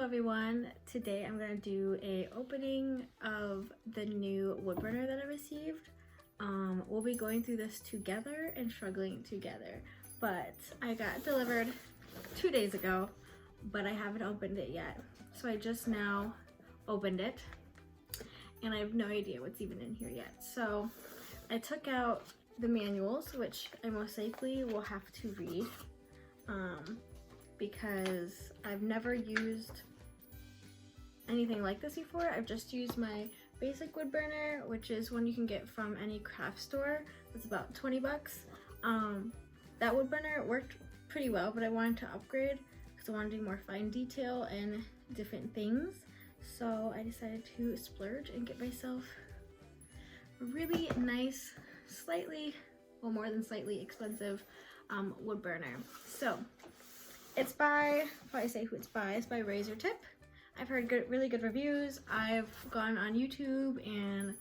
everyone. Today I'm gonna do a opening of the new wood burner that I received. We'll be going through this together and struggling together, but I got delivered 2 days ago, but I haven't opened it yet. So I just now opened it and I have no idea what's even in here yet. So I took out the manuals, which I most likely will have to read because I've never used anything like this before. I've just used my basic wood burner, which is one you can get from any craft store. It's about 20 bucks. That wood burner worked pretty well, but I wanted to upgrade because I wanted to do more fine detail and different things. So I decided to splurge and get myself a really nice, slightly, well, more than slightly expensive wood burner. So it's by, if I say who it's by Razertip. I've heard really good reviews. I've gone on YouTube and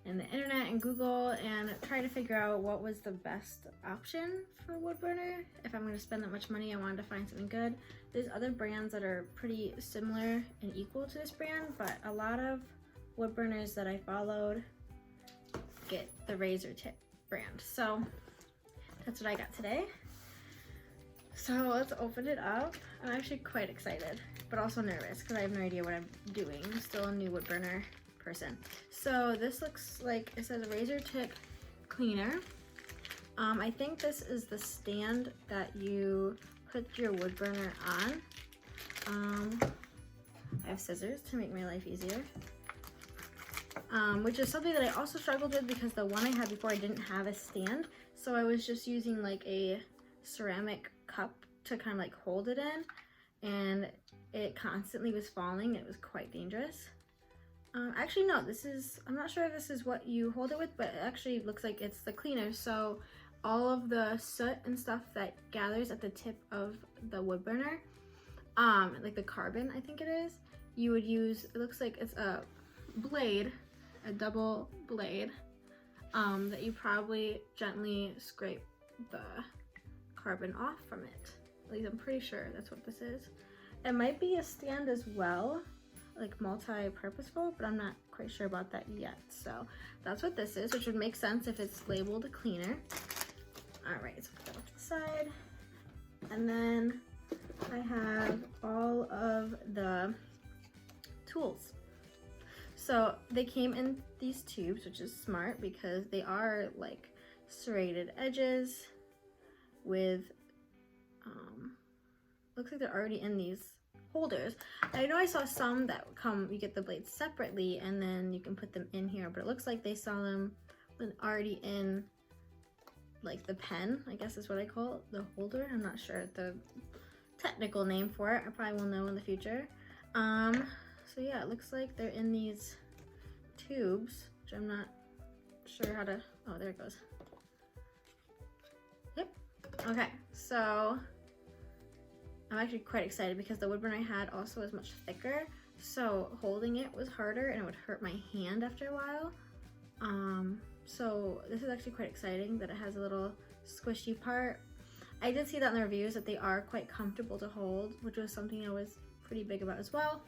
the internet and Google and tried to figure out what was the best option for a wood burner. If I'm going to spend that much money, I wanted to find something good. There's other brands that are pretty similar and equal to this brand, but a lot of wood burners that I followed get the Razertip brand. So that's what I got today. So let's open it up. I'm actually quite excited, but also nervous because I have no idea what I'm doing. I'm still a new wood burner person. So this looks like, it says Razertip cleaner. I think this is the stand that you put your wood burner on. I have scissors to make my life easier. Which is something that I also struggled with because the one I had before I didn't have a stand. So I was just using like a ceramic cup to kind of like hold it in, and it constantly was falling. It was quite dangerous. Actually no, this is, I'm not sure if this is what you hold it with, but it actually looks like it's the cleaner. So all of the soot and stuff that gathers at the tip of the wood burner, like the carbon I think it is, you would use, it looks like it's a blade, a double blade, that you probably gently scrape the carbon off from it. At least I'm pretty sure that's what this is. It might be a stand as well, like multi-purposeful, but I'm not quite sure about that yet. So that's what this is, which would make sense if it's labeled a cleaner. All right, so put that off to the side. And then I have all of the tools. So they came in these tubes, which is smart because they are like serrated edges with, looks like they're already in these holders. I know I saw some that come, you get the blades separately and then you can put them in here, but it looks like they sell them already in like the pen, I guess is what I call it, the holder. I'm not sure the technical name for it. I probably will know in the future. So yeah, it looks like they're in these tubes, which I'm not sure how to, oh, there it goes. Yep. Okay, so I'm actually quite excited because the wood burner I had also is much thicker, so holding it was harder and it would hurt my hand after a while. So this is actually quite exciting that it has a little squishy part. I did see that in the reviews that they are quite comfortable to hold, which was something I was pretty big about as well.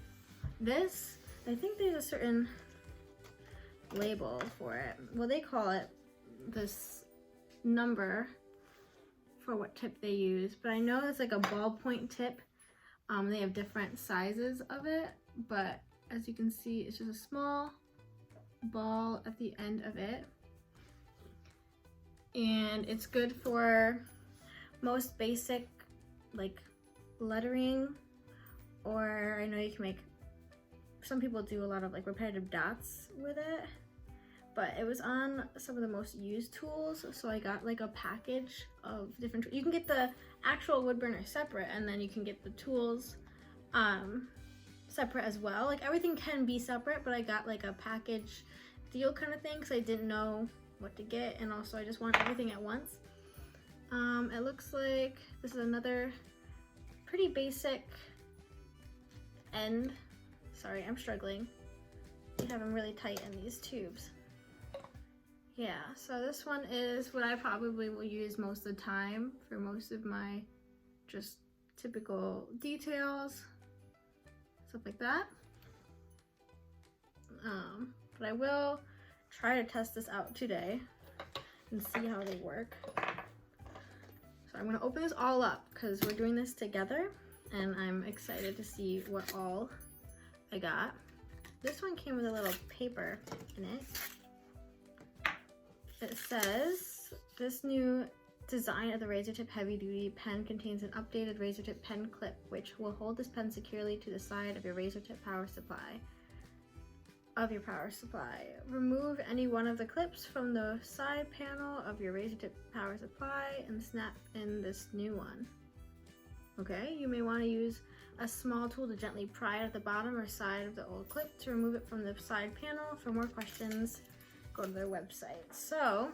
This, I think there's a certain label for it. Well, they call it this number for what tip they use, but I know it's like a ballpoint tip. They have different sizes of it, but as you can see, it's just a small ball at the end of it. And it's good for most basic like lettering, or I know you can make, some people do a lot of like repetitive dots with it, but it was on some of the most used tools. So I got like a package of different, you can get the actual wood burner separate and then you can get the tools separate as well. Like everything can be separate, but I got like a package deal kind of thing because I didn't know what to get, and also I just want everything at once. It looks like this is another pretty basic end. Sorry, I'm struggling. You have them really tight in these tubes. Yeah, so this one is what I probably will use most of the time for most of my just typical details. stuff like that. But I will try to test this out today and see how they work. So I'm gonna open this all up because we're doing this together and I'm excited to see what all I got. This one came with a little paper in it. It says, this new design of the Razertip Heavy Duty Pen contains an updated Razertip pen clip which will hold this pen securely to the side of your Razertip power supply. Remove any one of the clips from the side panel of your Razertip power supply and snap in this new one. Okay, you may want to use a small tool to gently pry it at the bottom or side of the old clip to remove it from the side panel. For more questions, go to their website. So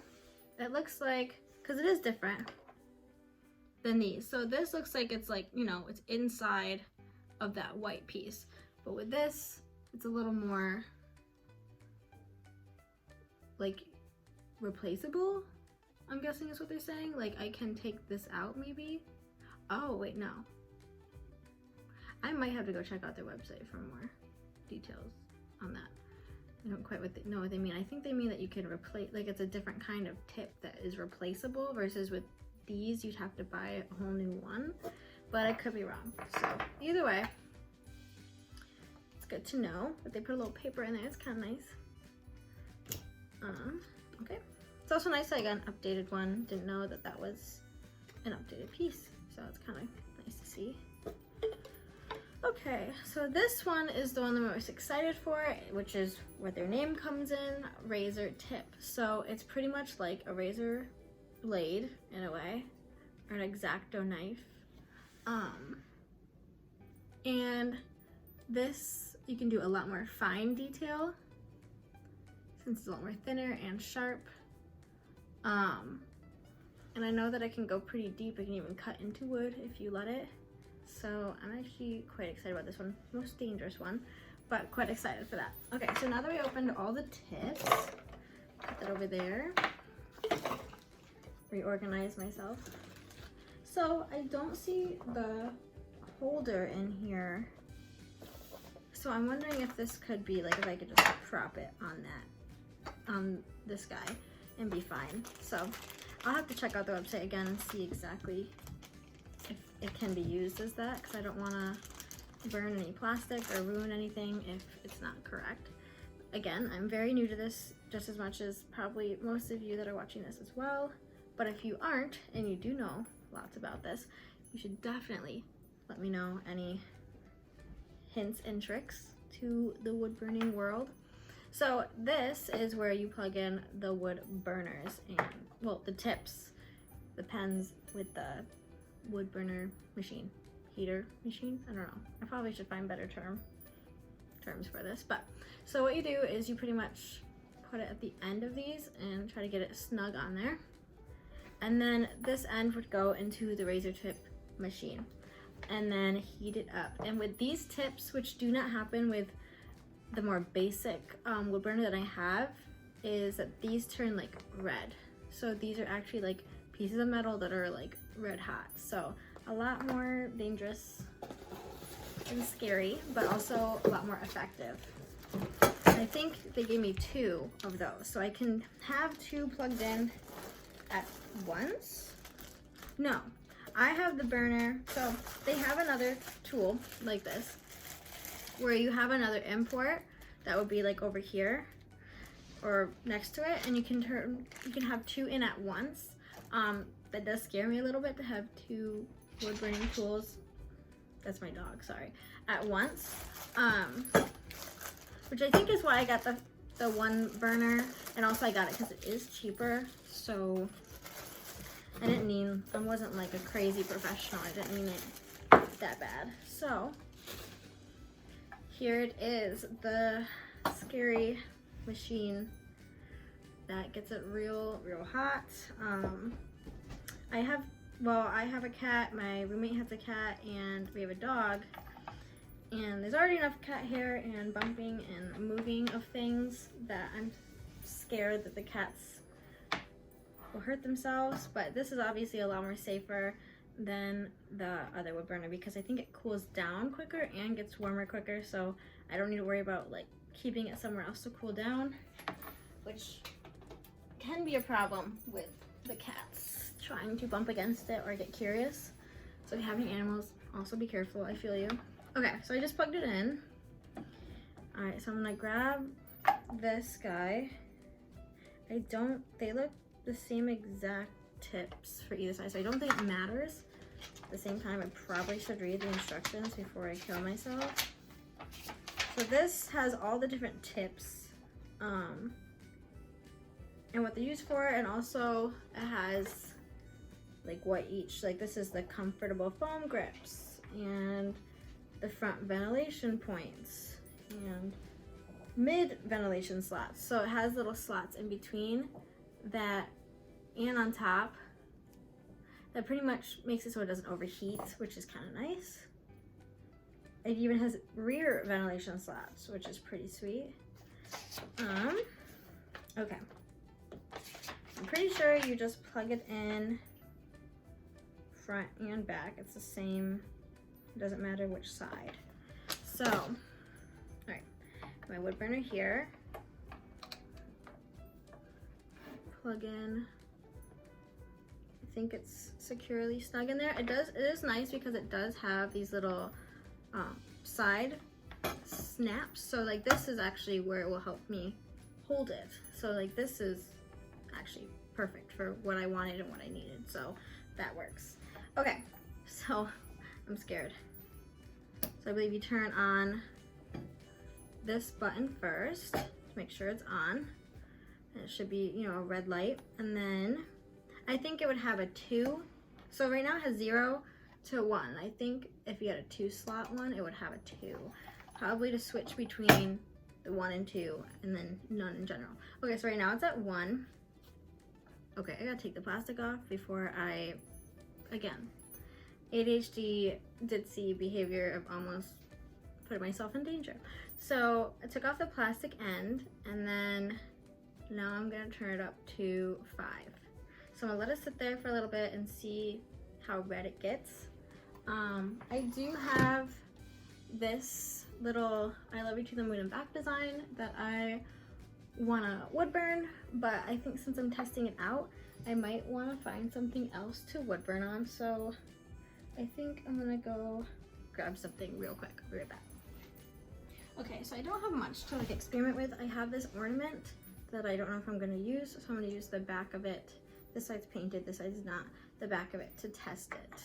it looks like, because it is different than these. So this looks like it's like, you know, it's inside of that white piece. But with this, it's a little more like replaceable, I'm guessing is what they're saying. Like I can take this out maybe. Oh wait, no. I might have to go check out their website for more details on that. I don't quite know what they mean. I think they mean that you can replace, like it's a different kind of tip that is replaceable versus with these you'd have to buy a whole new one, but I could be wrong. So either way, it's good to know that they put a little paper in there. It's kind of nice. Okay. It's also nice that I got an updated one. Didn't know that that was an updated piece, so it's kind of nice to see. Okay, so this one is the one that I'm most excited for, which is where their name comes in, Razertip. So it's pretty much like a razor blade in a way, or an X-Acto knife. And this, you can do a lot more fine detail since it's a lot more thinner and sharp. And I know that I can go pretty deep. I can even cut into wood if you let it. So I'm actually quite excited about this one. Most dangerous one, but quite excited for that. Okay, so now that we opened all the tips, put that over there. Reorganize myself. So I don't see the holder in here. So I'm wondering if this could be like, if I could just prop it on that, on this guy and be fine. So I'll have to check out the website again and see exactly if it can be used as that, because I don't want to burn any plastic or ruin anything if it's not correct. Again, I'm very new to this, just as much as probably most of you that are watching this as well. But if you aren't and you do know lots about this, you should definitely let me know any hints and tricks to the wood burning world. So this is where you plug in the wood burners and, well, the tips, the pens with the wood burner machine, heater machine, I don't know. I probably should find better terms for this. But so what you do is you pretty much put it at the end of these and try to get it snug on there. And then this end would go into the Razertip machine and then heat it up. And with these tips, which do not happen with the more basic wood burner that I have, is that these turn like red. So these are actually like pieces of metal that are like red hot. So a lot more dangerous and scary, but also a lot more effective. I think they gave me 2 of those. So I can have 2 plugged in at once. No, I have the burner. So they have another tool like this where you have another import that would be like over here or next to it, and you can have 2 in at once. That does scare me a little bit to have 2 wood burning tools, that's my dog, sorry, at once. Which I think is why I got the one burner, and also I got it because it is cheaper. So I wasn't like a crazy professional. I didn't mean it that bad. So here it is, the scary machine that gets it real hot. I have a cat, my roommate has a cat, and we have a dog. And there's already enough cat hair and bumping and moving of things that I'm scared that the cats will hurt themselves. But this is obviously a lot more safer than the other wood burner because I think it cools down quicker and gets warmer quicker, so I don't need to worry about like keeping it somewhere else to cool down, which can be a problem with the cats trying to bump against it or get curious. So if you have any animals, also be careful. I feel you. Okay, so I just plugged it in. All right, so I'm gonna grab this guy. They look the same exact tips for either side, so I don't think it matters. At the same time, I probably should read the instructions before I kill myself. So this has all the different tips and what they're used for, and also it has like what each, like this is the comfortable foam grips and the front ventilation points and mid ventilation slots. So it has little slots in between that and on top. That pretty much makes it so it doesn't overheat, which is kind of nice. It even has rear ventilation slots, which is pretty sweet. Okay. I'm pretty sure you just plug it in front and back. It's the same, it doesn't matter which side. So, all right, my wood burner here. Plug in. I think it's securely snug in there. It is nice because it does have these little side snaps. So like this is actually where it will help me hold it. So like this is actually perfect for what I wanted and what I needed. So that works. Okay, so I'm scared. So I believe you turn on this button first to make sure it's on. And it should be, you know, a red light. And then I think it would have a 2. So right now it has 0 to 1. I think if you had a 2 slot one, it would have a 2. Probably to switch between the 1 and 2 and then none in general. Okay, so right now it's at 1. Okay, I gotta take the plastic off before I, again, ADHD ditzy behavior of almost putting myself in danger. So I took off the plastic end and then now I'm gonna turn it up to 5. So I'm gonna let it sit there for a little bit and see how red it gets. I do have this little I Love You to the Moon and Back design that I wanna wood burn, but I think since I'm testing it out, I might wanna find something else to wood burn on. So I think I'm gonna go grab something real quick. I'll be right back. Okay, so I don't have much to like experiment with. I have this ornament that I don't know if I'm gonna use, so I'm gonna use the back of it. This side's painted, this side's not. The back of it to test it.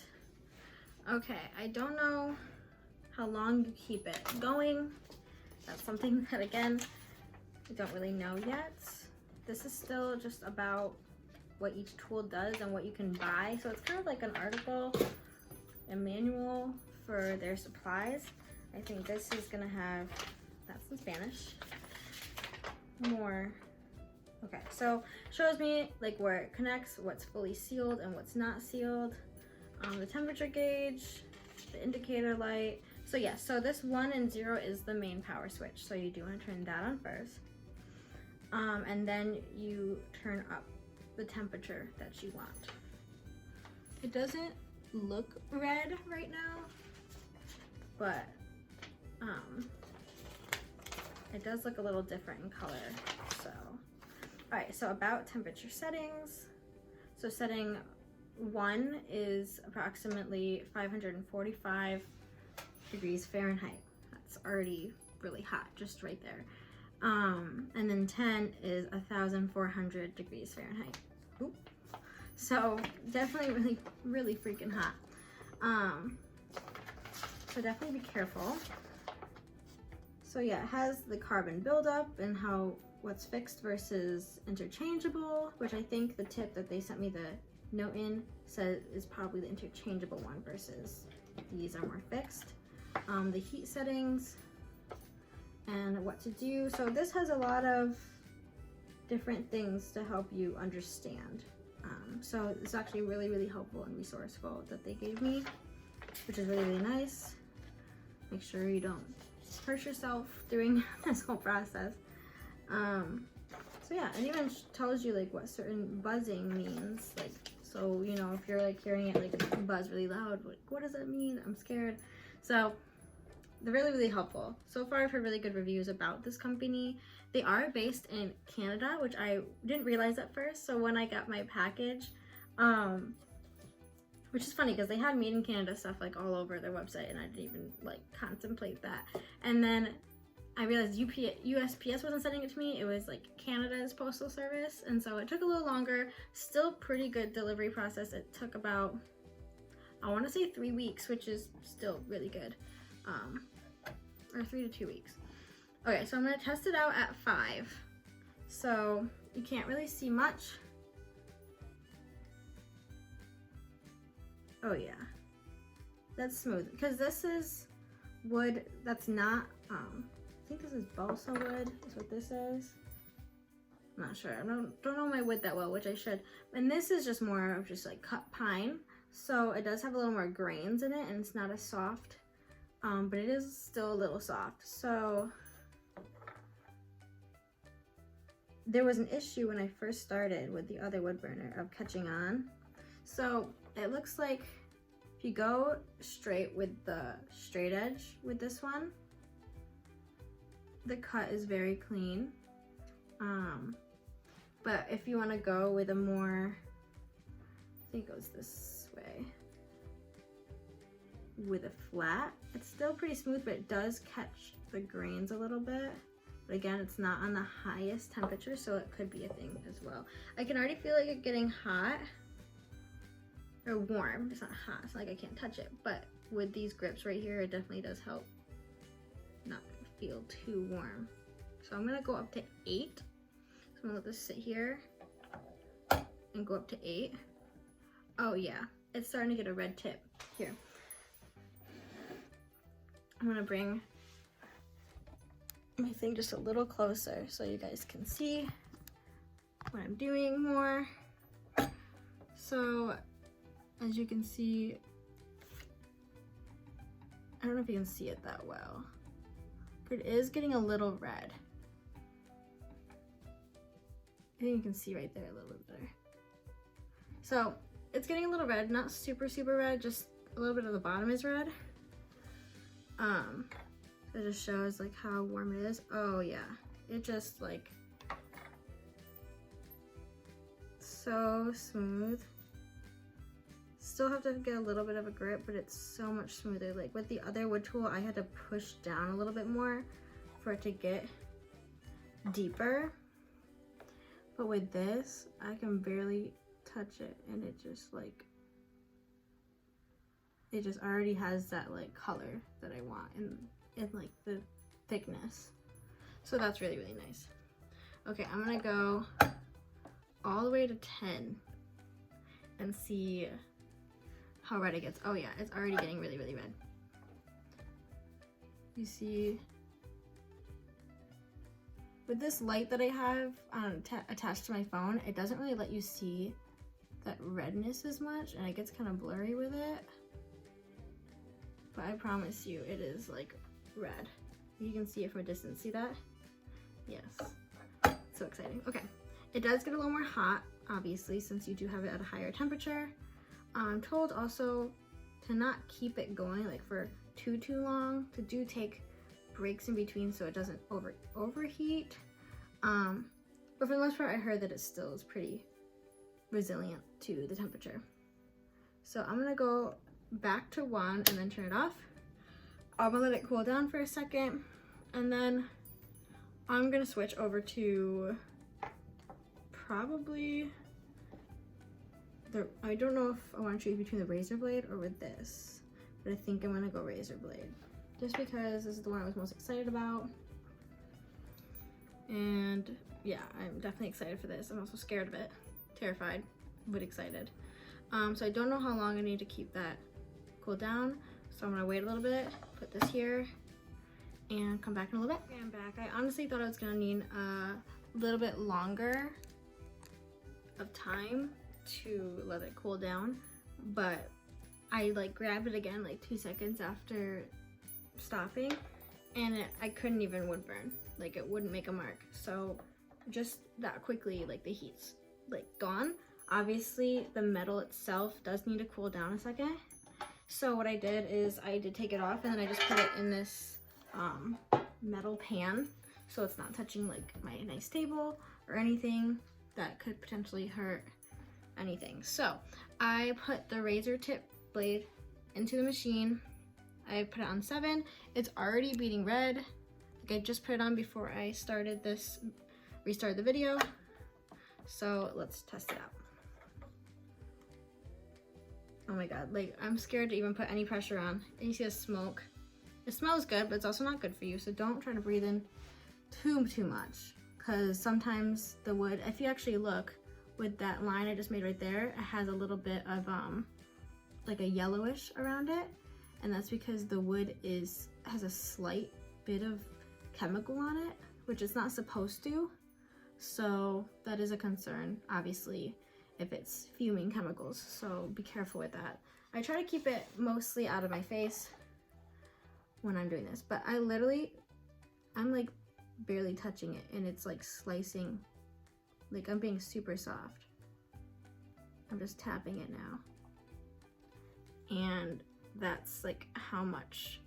Okay, I don't know how long you keep it going. That's something that, again, I don't really know yet. This is still just about what each tool does and what you can buy. So it's kind of like an article, a manual for their supplies. I think this is gonna have, that's in Spanish, more. Okay, so shows me like where it connects, what's fully sealed and what's not sealed, the temperature gauge, the indicator light. So yeah, so this 1 and 0 is the main power switch. So you do want to turn that on first. And then you turn up the temperature that you want. It doesn't look red right now, but it does look a little different in color, so. All right, so about temperature settings. So setting 1 is approximately 545 degrees Fahrenheit. That's already really hot, just right there. And then 10 is 1,400 degrees Fahrenheit. Oop. So definitely really, really freaking hot. So definitely be careful. So yeah, it has the carbon buildup and how what's fixed versus interchangeable, which I think the tip that they sent me the note in says is probably the interchangeable one versus these are more fixed. The heat settings and what to do. So this has a lot of different things to help you understand. So it's actually really, really helpful and resourceful that they gave me, which is really, really nice. Make sure you don't hurt yourself during this whole process. So yeah, it even tells you like what certain buzzing means. Like, So, you know, if you're like hearing it like buzz really loud, like what does that mean? I'm scared. So they're really, really helpful. So far I've heard really good reviews about this company. They are based in Canada, which I didn't realize at first. So when I got my package, which is funny because they had made in Canada stuff like all over their website and I didn't even like contemplate that. And then I realized USPS wasn't sending it to me. It was like Canada's postal service. And so it took a little longer. Still pretty good delivery process. It took about, I want to say 3 weeks, which is still really good. Or 3 to 2 weeks. Okay, so I'm gonna test it out at 5. So you can't really see much. Oh yeah, that's smooth. Because this is wood that's not, I think this is balsa wood is what this is. I'm not sure, I don't know my wood that well, which I should. And this is just more of just like cut pine. So it does have a little more grains in it and it's not as soft, but it is still a little soft. So there was an issue when I first started with the other wood burner of catching on. So it looks like if you go straight with the straight edge with this one, the cut is very clean. But if you want to go with a more, I think it goes this way, with a flat, it's still pretty smooth, but it does catch the grains a little bit. But again, it's not on the highest temperature, so it could be a thing as well. I can already feel like it getting hot or warm. It's not hot, it's not like I can't touch it, but with these grips right here, it definitely does help not feel too warm. So I'm gonna go up to 8. So I'm gonna let this sit here and go up to 8. Oh yeah, it's starting to get a red tip here. I'm gonna bring my thing just a little closer so you guys can see what I'm doing more. So as you can see, I don't know if you can see it that well, but it is getting a little red. I think you can see right there a little bit better. So it's getting a little red, not super, super red, just a little bit of the bottom is red. It just shows like how warm it is. Oh yeah, it just like so smooth. Still have to get a little bit of a grip, but it's so much smoother. Like with the other wood tool, I had to push down a little bit more for it to get deeper. But with this, I can barely touch it and it just like, it just already has that like color that I want and like the thickness. So that's really, really nice. Okay, I'm gonna go all the way to 10 and see how red it gets. Oh yeah, it's already getting really, really red. You see, with this light that I have attached to my phone, it doesn't really let you see that redness as much and it gets kind of blurry with it. But I promise you, it is like red. You can see it from a distance, see that? Yes, so exciting. Okay, it does get a little more hot, obviously, since you do have it at a higher temperature. I'm told also to not keep it going like for too long, to do take breaks in between so it doesn't overheat. But for the most part, I heard that it still is pretty resilient to the temperature. So I'm gonna go back to 1 and then turn it off. I'm gonna let it cool down for a second and then I'm gonna switch over to probably I don't know if I want to choose between the razor blade or with this, but I think I'm gonna go razor blade just because this is the one I was most excited about. And yeah, I'm definitely excited for this. I'm also scared of it, terrified, but excited. So I don't know how long I need to keep that cool down, so I'm gonna wait a little bit, put this here, and come back in a little bit. Okay, I'm back. I honestly thought I was gonna need a little bit longer of time to let it cool down, but I like grabbed it again like 2 seconds after stopping and I couldn't even wood burn, like it wouldn't make a mark. So just that quickly, like the heat's like gone. Obviously, the metal itself does need to cool down a second. So what I did is I did take it off, and then I just put it in this metal pan, so it's not touching like my nice table or anything that could potentially hurt anything. So I put the Razertip blade into the machine. I put it on 7. It's already beating red. Like, I just put it on before I started this, restarted the video. So let's test it out. Oh my god, like, I'm scared to even put any pressure on. And you see the smoke. It smells good, but it's also not good for you, so don't try to breathe in too much, because sometimes the wood, if you actually look with that line I just made right there, it has a little bit of like a yellowish around it, and that's because the wood has a slight bit of chemical on it, which it's not supposed to. So that is a concern, obviously, if it's fuming chemicals, so be careful with that. I try to keep it mostly out of my face when I'm doing this, but I'm like barely touching it, and it's like slicing, like I'm being super soft. I'm just tapping it now, and that's like how much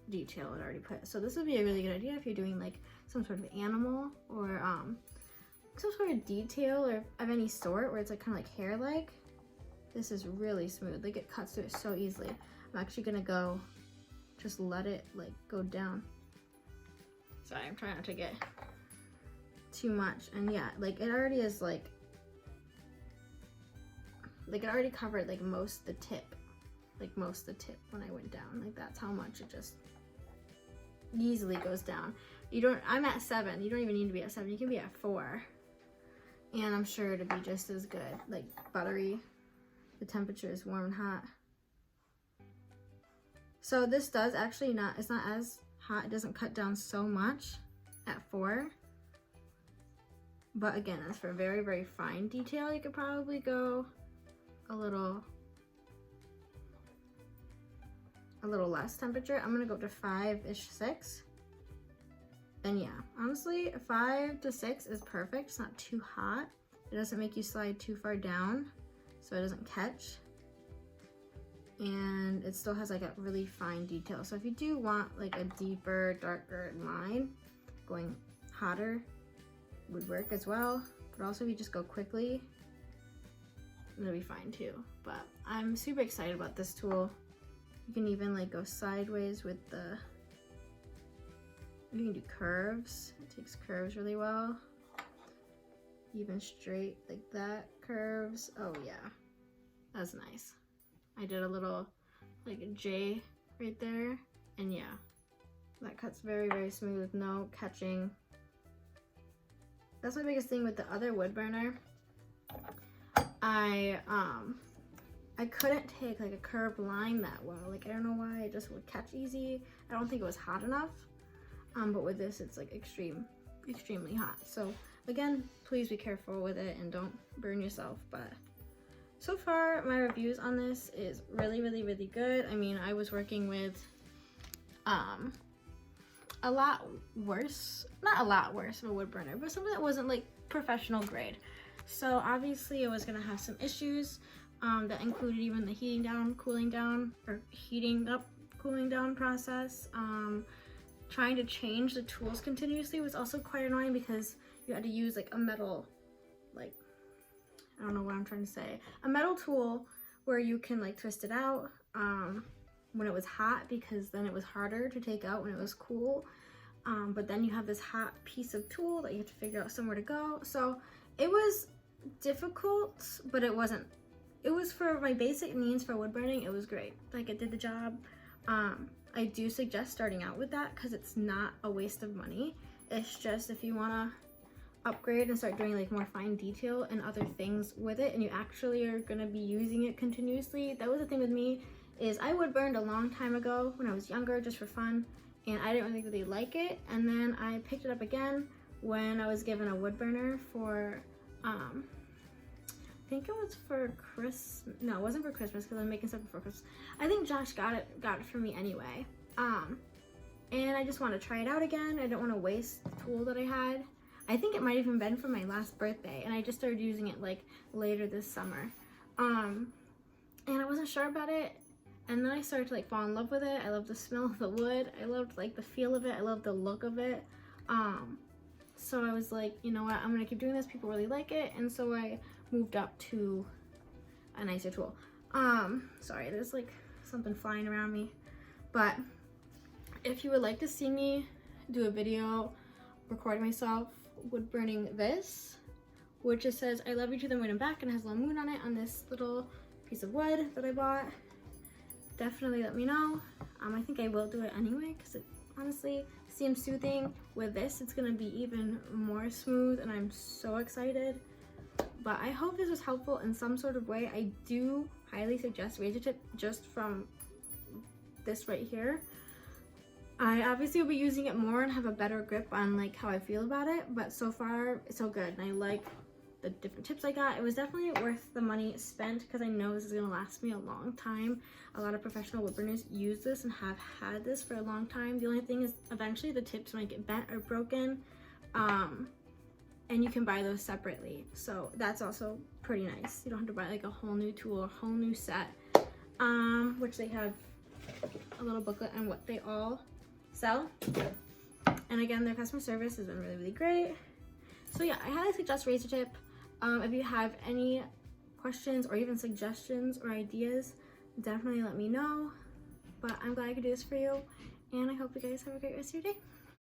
detail it already put. So this would be a really good idea if you're doing like some sort of animal or some sort of detail or of any sort where it's like kind of like hair-like. This is really smooth. Like, it cuts through it so easily. I'm actually gonna go just let it like go down. Sorry, I'm trying not to get too much. And yeah, like it already is like it already covered like most of the tip. Like most of the tip when I went down. Like, that's how much it just easily goes down. I'm at 7. You don't even need to be at 7. You can be at 4. And I'm sure it'll be just as good. Like, buttery. The temperature is warm and hot. So this does actually it's not as hot. It doesn't cut down so much at 4. But again, that's for very, very fine detail. You could probably go a little less temperature. I'm gonna go up to 5-ish, 6. And yeah, honestly, 5 to 6 is perfect. It's not too hot. It doesn't make you slide too far down, so it doesn't catch. And it still has like a really fine detail. So if you do want like a deeper, darker line, going hotter would work as well. But also if you just go quickly, it'll be fine too. But I'm super excited about this tool. You can even like go sideways with you can do curves. It takes curves really well. Even straight like that, curves. Oh yeah, that's nice. I did a little like a J right there, and yeah, that cuts very, very smooth, no catching. That's my biggest thing with the other wood burner. I couldn't take like a curved line that well. Like, I don't know why, it just would catch easy. I don't think it was hot enough. But with this, it's like extremely hot. So again, please be careful with it and don't burn yourself. But so far, my reviews on this is really, really, really good. I mean, I was working with a lot worse, not a lot worse of a wood burner, but something that wasn't like professional grade. So obviously it was gonna have some issues that included even the heating down, cooling down, or heating up, cooling down process. Trying to change the tools continuously was also quite annoying because you had to use like a metal, like, I don't know what I'm trying to say, a metal tool where you can like twist it out when it was hot, because then it was harder to take out when it was cool. But then you have this hot piece of tool that you have to figure out somewhere to go. So it was difficult, but it wasn't. It was for my basic needs for wood burning. It was great. Like, it did the job. I do suggest starting out with that because it's not a waste of money. It's just if you want to upgrade and start doing like more fine detail and other things with it, and you actually are going to be using it continuously. That was the thing with me, is I wood burned a long time ago when I was younger just for fun, and I didn't really like it. And then I picked it up again when I was given a wood burner for I think it was for Christmas. No, it wasn't for Christmas because I'm making something for Christmas. I think Josh got it for me anyway. And I just want to try it out again. I don't want to waste the tool that I had. I think it might have even been for my last birthday, and I just started using it like later this summer. And I wasn't sure about it, and then I started to like fall in love with it. I loved the smell of the wood. I loved like the feel of it. I loved the look of it. So I was like, you know what, I'm gonna keep doing this. People really like it, and so I moved up to a nicer tool. Sorry, there's like something flying around me. But if you would like to see me do a video recording myself wood burning this, which it says I love you to the moon and back, and it has a little moon on it on this little piece of wood that I bought, definitely let me know. I think I will do it anyway because it honestly seems soothing. With this, it's gonna be even more smooth, and I'm so excited. But I hope this was helpful in some sort of way. I do highly suggest Razertip just from this right here. I obviously will be using it more and have a better grip on like how I feel about it, but so far it's so good, and I like the different tips I got. It was definitely worth the money spent because I know this is gonna last me a long time. A lot of professional wood burners use this and have had this for a long time. The only thing is eventually the tips might get bent or broken, and you can buy those separately, so that's also pretty nice. You don't have to buy like a whole new tool, a whole new set, which they have a little booklet on what they all sell. And again, their customer service has been really, really great. So yeah, I highly suggest Razertip. If you have any questions or even suggestions or ideas, definitely let me know. But I'm glad I could do this for you, and I hope you guys have a great rest of your day.